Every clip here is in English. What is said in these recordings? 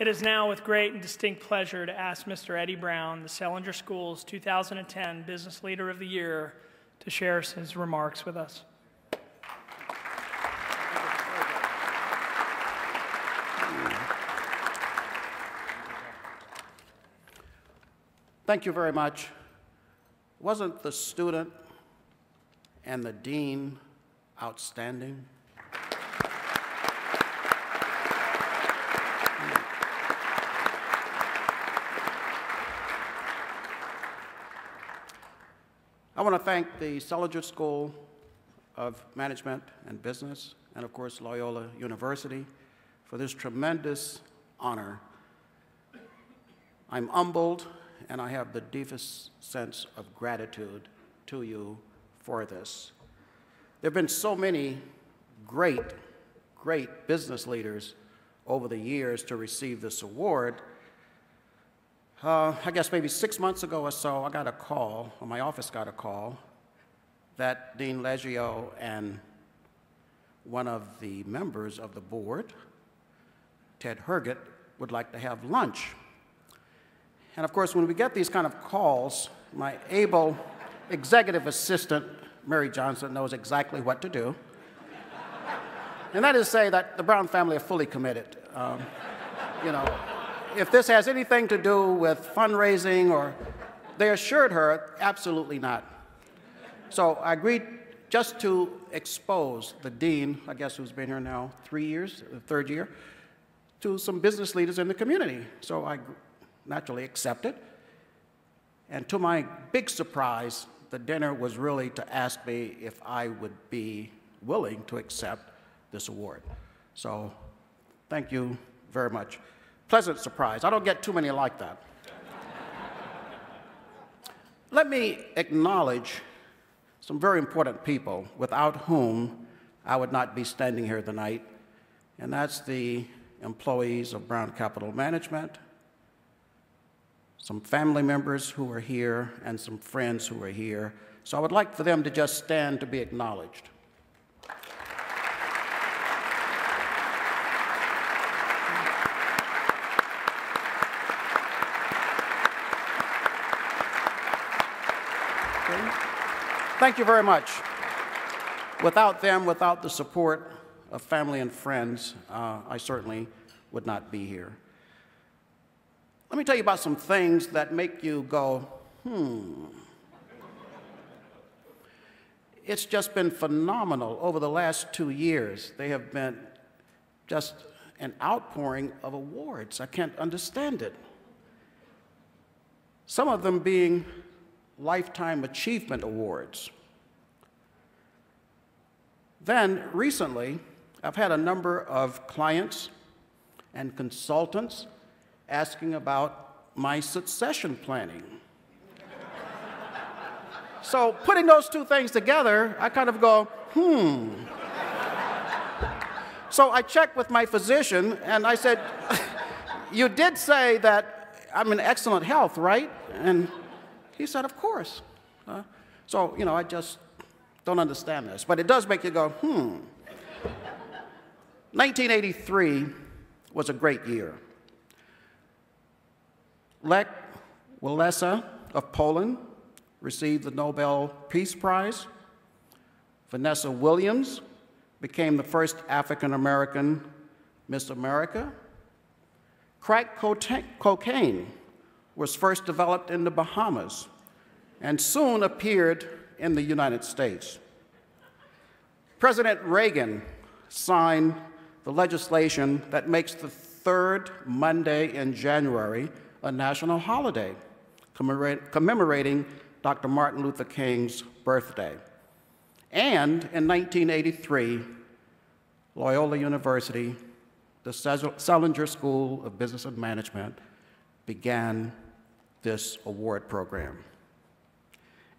It is now with great and distinct pleasure to ask Mr. Eddie Brown, the Sellinger School's 2010 Business Leader of the Year, to share his remarks with us. Thank you very much. Wasn't the student and the dean outstanding? I want to thank the Sellinger School of Management and Business, and of course Loyola University, for this tremendous honor. I'm humbled, and I have the deepest sense of gratitude to you for this. There have been so many great business leaders over the years to receive this award. I guess maybe 6 months ago or so, I got a call, or my office got a call, that Dean Leggio and one of the members of the board, Ted Herget, would like to have lunch. And of course, when we get these kind of calls, my able executive assistant, Mary Johnson, knows exactly what to do. And that is to say that the Brown family are fully committed. You know, if this has anything to do with fundraising, or they assured her, absolutely not. So I agreed just to expose the dean, I guess who's been here now 3 years, the third year, to some business leaders in the community. So I naturally accepted. And to my big surprise, the dinner was really to ask me if I would be willing to accept this award. So thank you very much. Pleasant surprise. I don't get too many like that. Let me acknowledge some very important people without whom I would not be standing here tonight, and that's the employees of Brown Capital Management, some family members who are here, and some friends who are here. So I would like for them to just stand to be acknowledged. Thank you very much. Without them, without the support of family and friends, I certainly would not be here. Let me tell you about some things that make you go, It's just been phenomenal over the last 2 years. They have been just an outpouring of awards. I can't understand it. Some of them being Lifetime Achievement Awards. Then, recently, I've had a number of clients and consultants asking about my succession planning. So, putting those two things together, I kind of go, So I checked with my physician, and I said, you did say that I'm in excellent health, right? And he said, of course. So, you know, I just don't understand this. But it does make you go, 1983 was a great year. Lech Walesa of Poland received the Nobel Peace Prize. Vanessa Williams became the first African-American Miss America. Crack cocaine was first developed in the Bahamas and soon appeared in the United States. President Reagan signed the legislation that makes the third Monday in January a national holiday, commemorating Dr. Martin Luther King's birthday. And in 1983, Loyola University, the Sellinger School of Business and Management, began this award program.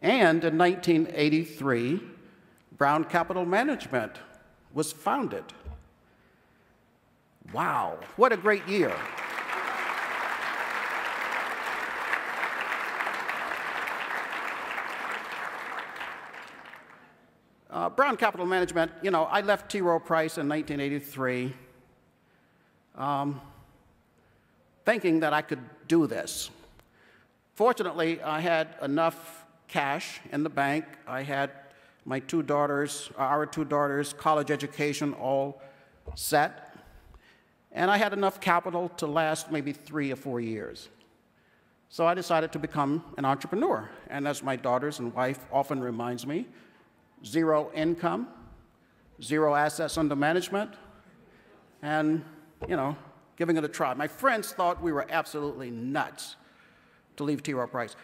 And in 1983, Brown Capital Management was founded. Wow, what a great year. Brown Capital Management, you know, I left T. Rowe Price in 1983. thinking that I could do this. Fortunately, I had enough cash in the bank. I had my our two daughters' college education all set, and I had enough capital to last maybe 3 or 4 years. So I decided to become an entrepreneur. And as my daughters and wife often reminds me, 0 income, 0 assets under management, and, giving it a try. My friends thought we were absolutely nuts to leave T. Rowe Price.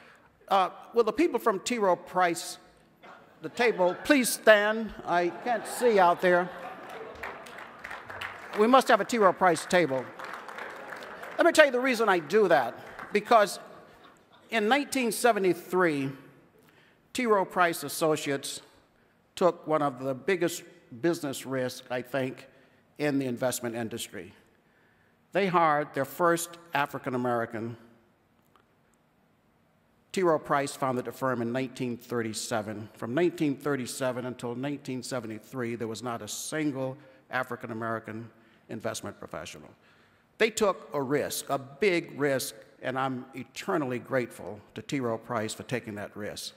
Will the people from T. Rowe Price, the table, please stand? I can't see out there. We must have a T. Rowe Price table. Let me tell you the reason I do that. Because in 1973, T. Rowe Price Associates took one of the biggest business risks, I think, in the investment industry. They hired their first African American. T. Rowe Price founded the firm in 1937. From 1937 until 1973, there was not a single African American investment professional. They took a risk, a big risk, and I'm eternally grateful to T. Rowe Price for taking that risk.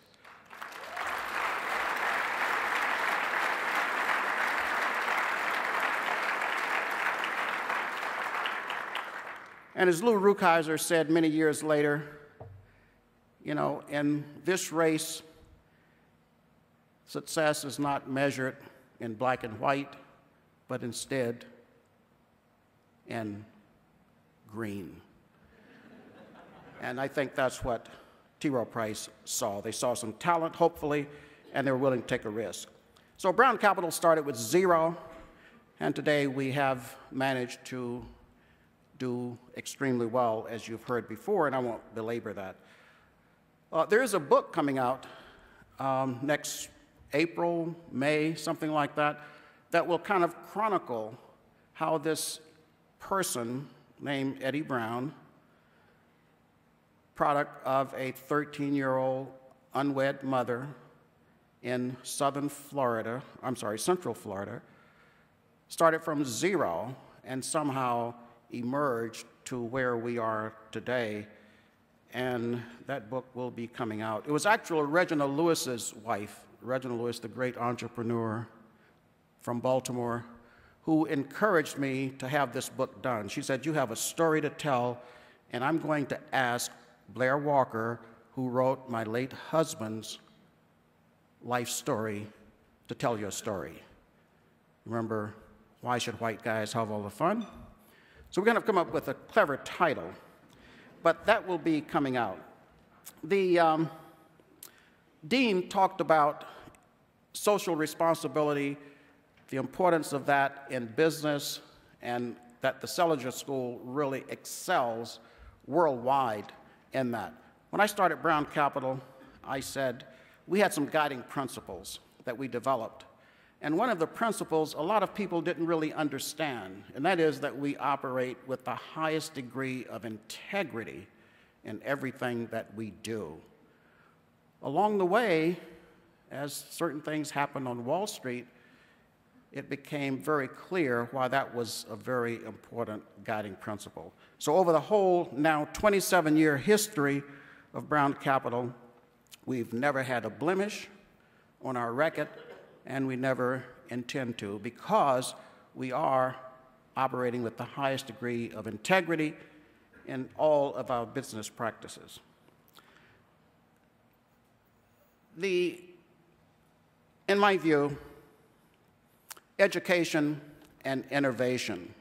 And as Lou Rukeyser said many years later, in this race, success is not measured in black and white, but instead in green. And I think that's what T. Rowe Price saw. They saw some talent, hopefully, and they were willing to take a risk. So Brown Capital started with 0, and today we have managed to do extremely well, as you've heard before, and I won't belabor that. There is a book coming out next April, May, something like that, that will kind of chronicle how this person named Eddie Brown, product of a 13-year-old unwed mother in Central Florida, started from 0 and somehow emerged to where we are today. And that book will be coming out. It was actually Reginald Lewis's wife, Reginald Lewis, the great entrepreneur from Baltimore, who encouraged me to have this book done. She said, "You have a story to tell, and I'm going to ask Blair Walker, who wrote my late husband's life story, to tell your story." Remember, why should white guys have all the fun? So we're going to come up with a clever title, but that will be coming out. The dean talked about social responsibility, the importance of that in business, and that the Selinger School really excels worldwide in that. When I started Brown Capital, I said we had some guiding principles that we developed. And one of the principles a lot of people didn't really understand, and that is that we operate with the highest degree of integrity in everything that we do. Along the way, as certain things happened on Wall Street, it became very clear why that was a very important guiding principle. So over the whole now 27-year history of Brown Capital, we've never had a blemish on our record, and we never intend to, because we are operating with the highest degree of integrity in all of our business practices. In my view, education and innovation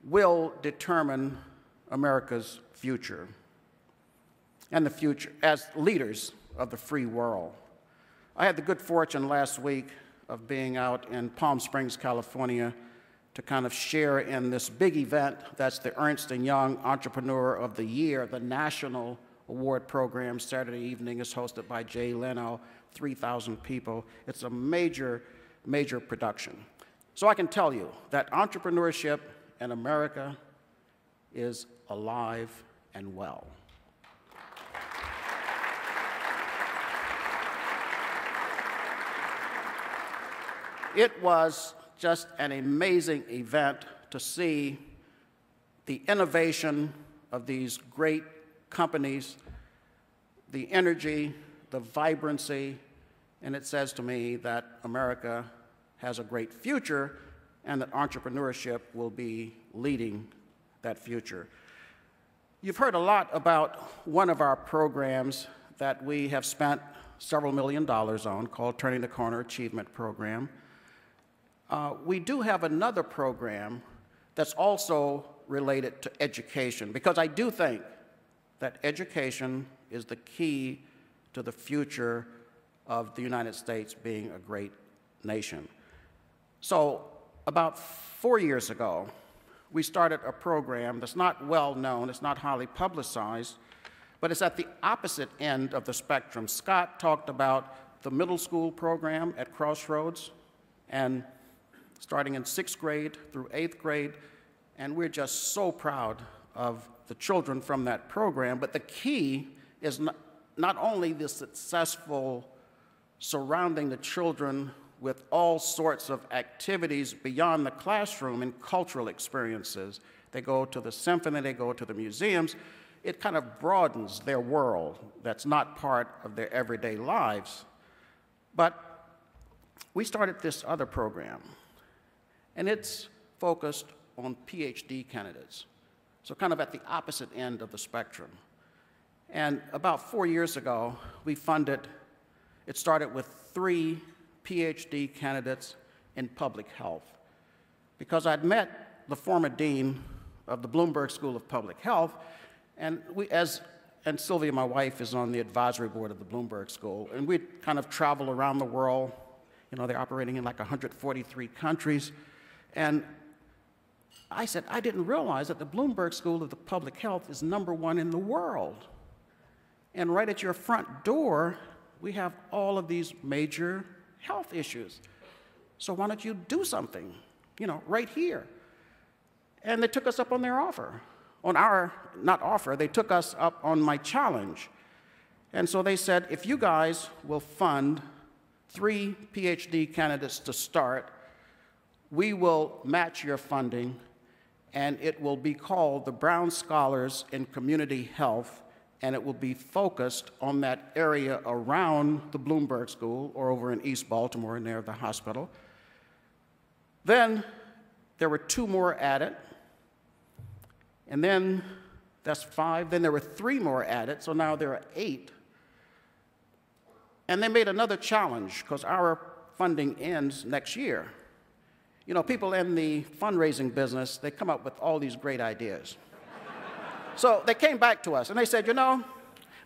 will determine America's future and the future as leaders of the free world. I had the good fortune last week of being out in Palm Springs, California, to kind of share in this big event that's the Ernst & Young Entrepreneur of the Year, the national award program. Saturday evening is hosted by Jay Leno, 3,000 people. It's a major, major production. So I can tell you that entrepreneurship in America is alive and well. It was just an amazing event to see the innovation of these great companies, the energy, the vibrancy, and it says to me that America has a great future and that entrepreneurship will be leading that future. You've heard a lot about one of our programs that we have spent several $1 million on called Turning the Corner Achievement Program. We do have another program that's also related to education, because I do think that education is the key to the future of the United States being a great nation. So about 4 years ago, we started a program that's not well known, it's not highly publicized, but it's at the opposite end of the spectrum. Scott talked about the middle school program at Crossroads, and starting in 6th grade through 8th grade, and we're just so proud of the children from that program. But the key is not only the successful surrounding the children with all sorts of activities beyond the classroom and cultural experiences. They go to the symphony, they go to the museums. It kind of broadens their world that's not part of their everyday lives. But we started this other program, and it's focused on PhD candidates, so kind of at the opposite end of the spectrum. And about 4 years ago, we funded, it started with 3 PhD candidates in public health, because I'd met the former dean of the Bloomberg School of Public Health, and and Sylvia, my wife, is on the advisory board of the Bloomberg School, and we'd kind of travel around the world. You know, they're operating in like 143 countries, and I said, I didn't realize that the Bloomberg School of the Public Health is #1 in the world. And right at your front door, we have all of these major health issues. So why don't you do something, you know, right here? And they took us up on their offer. On our, not offer, they took us up on my challenge. And so they said, if you guys will fund 3 PhD candidates to start, we will match your funding, and it will be called the Brown Scholars in Community Health, and it will be focused on that area around the Bloomberg School or over in East Baltimore near the hospital. Then there were 2 more added, and then that's 5. Then there were 3 more added, so now there are 8. And they made another challenge, because our funding ends next year. You know, people in the fundraising business, they come up with all these great ideas. So they came back to us, and they said, you know,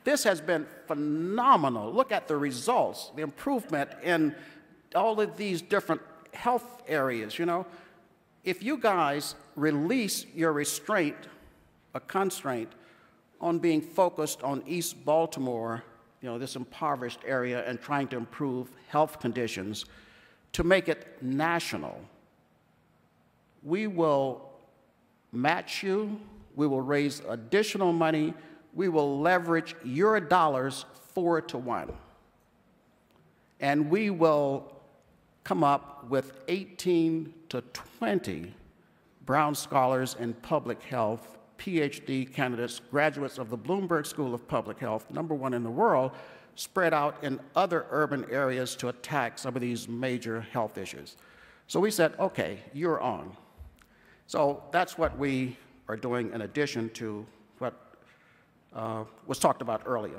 this has been phenomenal. Look at the results, the improvement in all of these different health areas, you know. If you guys release your restraint, a constraint, on being focused on East Baltimore, you know, this impoverished area, and trying to improve health conditions, to make it national, we will match you, we will raise additional money, we will leverage your dollars 4 to 1. And we will come up with 18 to 20 Brown Scholars in Public Health, PhD candidates, graduates of the Bloomberg School of Public Health, #1 in the world, spread out in other urban areas to attack some of these major health issues. So we said, okay, you're on. So that's what we are doing in addition to what was talked about earlier.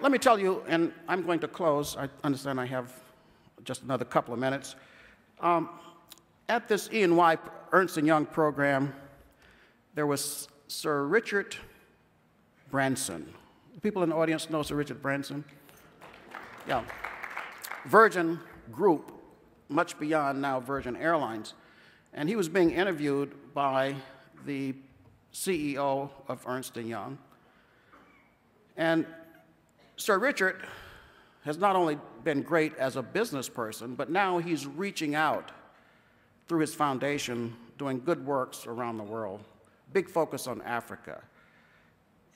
Let me tell you, and I'm going to close. I understand I have just another couple of minutes. At this E&Y Ernst & Young program, there was Sir Richard Branson. People in the audience know Sir Richard Branson? Yeah. Virgin Group, much beyond now Virgin Airlines. And he was being interviewed by the CEO of Ernst & Young. And Sir Richard has not only been great as a business person, but now he's reaching out through his foundation, doing good works around the world, big focus on Africa.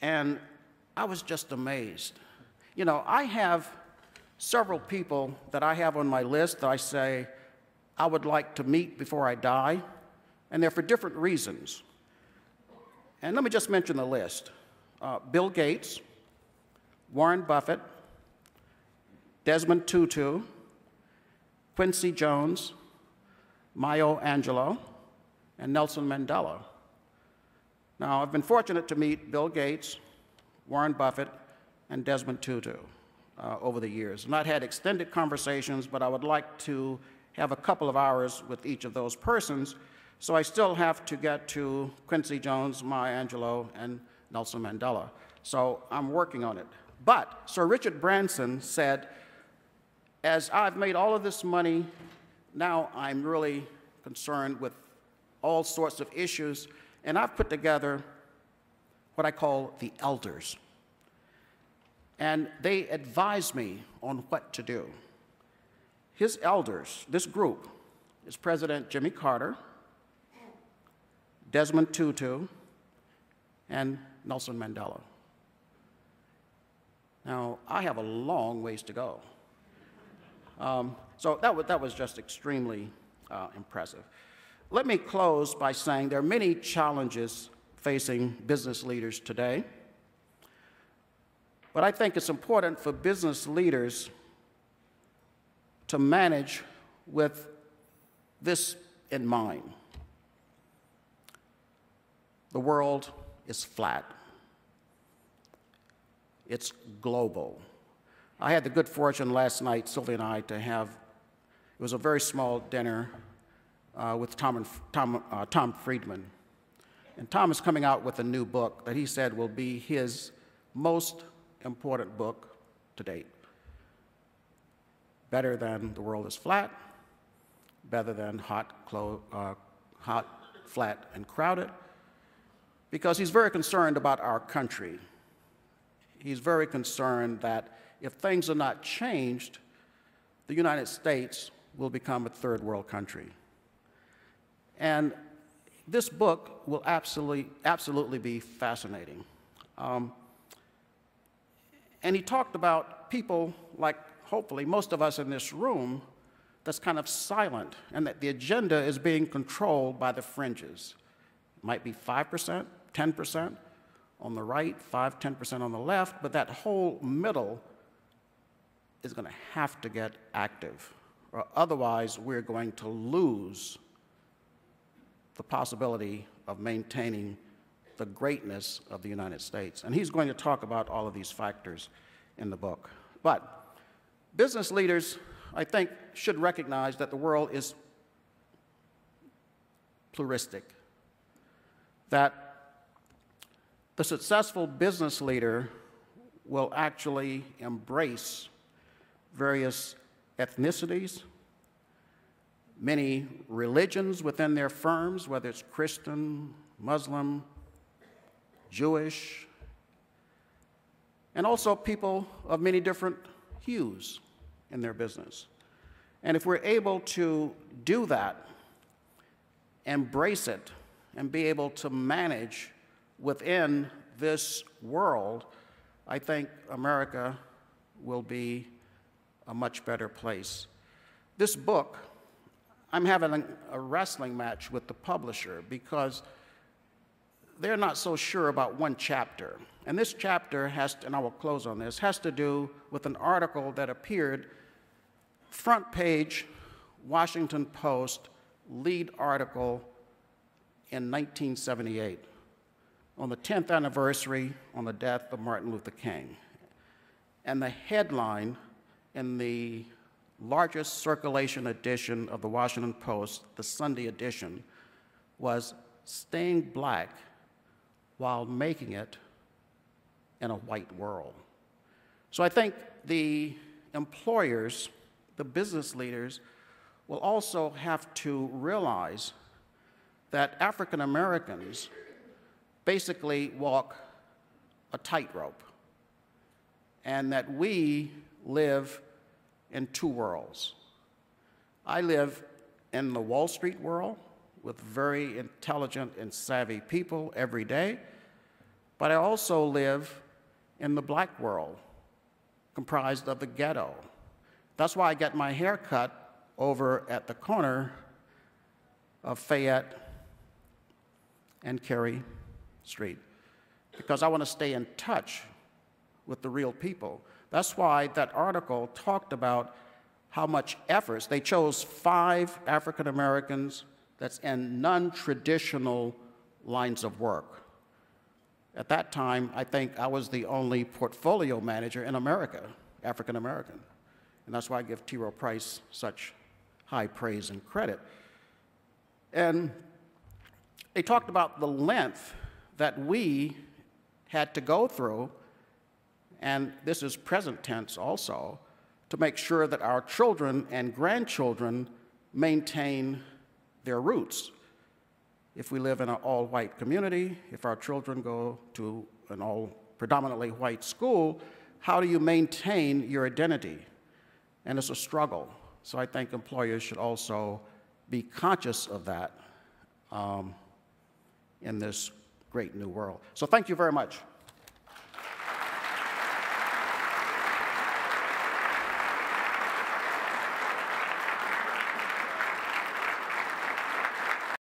And I was just amazed. You know, I have several people that I have on my list that I say I would like to meet before I die, and they're for different reasons. And let me just mention the list. Bill Gates, Warren Buffett, Desmond Tutu, Quincy Jones, Maya Angelou, and Nelson Mandela. Now, I've been fortunate to meet Bill Gates, Warren Buffett, and Desmond Tutu over the years. I've not had extended conversations, but I would like to have a couple of hours with each of those persons, so I still have to get to Quincy Jones, Maya Angelou, and Nelson Mandela. So I'm working on it. But Sir Richard Branson said, as I've made all of this money, now I'm really concerned with all sorts of issues, and I've put together what I call the elders. And they advise me on what to do. His elders, this group, is President Jimmy Carter, Desmond Tutu, and Nelson Mandela. Now, I have a long ways to go. So that was just extremely impressive. Let me close by saying there are many challenges facing business leaders today, but I think it's important for business leaders to manage with this in mind. The world is flat. It's global. I had the good fortune last night, Sylvia and I, to have, it was a very small dinner with Tom Friedman. And Tom is coming out with a new book that he said will be his most important book to date. Better than The World is Flat, better than Hot, Flat, and Crowded, because he's very concerned about our country. He's very concerned that if things are not changed, the United States will become a third world country. And this book will absolutely be fascinating. And he talked about people like, hopefully, most of us in this room that's kind of silent, and that the agenda is being controlled by the fringes. It might be 5%, 10% on the right, 5, 10% on the left, but that whole middle is going to have to get active, or otherwise we're going to lose the possibility of maintaining the greatness of the United States. And he's going to talk about all of these factors in the book. But business leaders, I think, should recognize that the world is pluralistic, that the successful business leader will actually embrace various ethnicities, many religions within their firms, whether it's Christian, Muslim, Jewish, and also people of many different hues in their business. And if we're able to do that, embrace it, and be able to manage within this world, I think America will be a much better place. This book, I'm having a wrestling match with the publisher because they're not so sure about one chapter. And this chapter has to, and I will close on this, has to do with an article that appeared front page, Washington Post, lead article in 1978, on the 10th anniversary on the death of Martin Luther King. And the headline in the largest circulation edition of the Washington Post, the Sunday edition, was "Staying Black While Making It in a White World." So I think the employers, the business leaders, will also have to realize that African Americans basically walk a tightrope, and that we live in two worlds. I live in the Wall Street world with very intelligent and savvy people every day, but I also live in the black world, comprised of the ghetto That's why I get my hair cut over at the corner of Fayette and Carey Street, because I want to stay in touch with the real people. That's why that article talked about how much efforts. They chose 5 African Americans that's in non-traditional lines of work. At that time, I think I was the only portfolio manager in America, African American. And that's why I give T. Rowe Price such high praise and credit. And they talked about the length that we had to go through, and this is present tense also, to make sure that our children and grandchildren maintain their roots. If we live in an all-white community, if our children go to an all predominantly white school, how do you maintain your identity? And it's a struggle. So I think employers should also be conscious of that in this great new world. So thank you very much.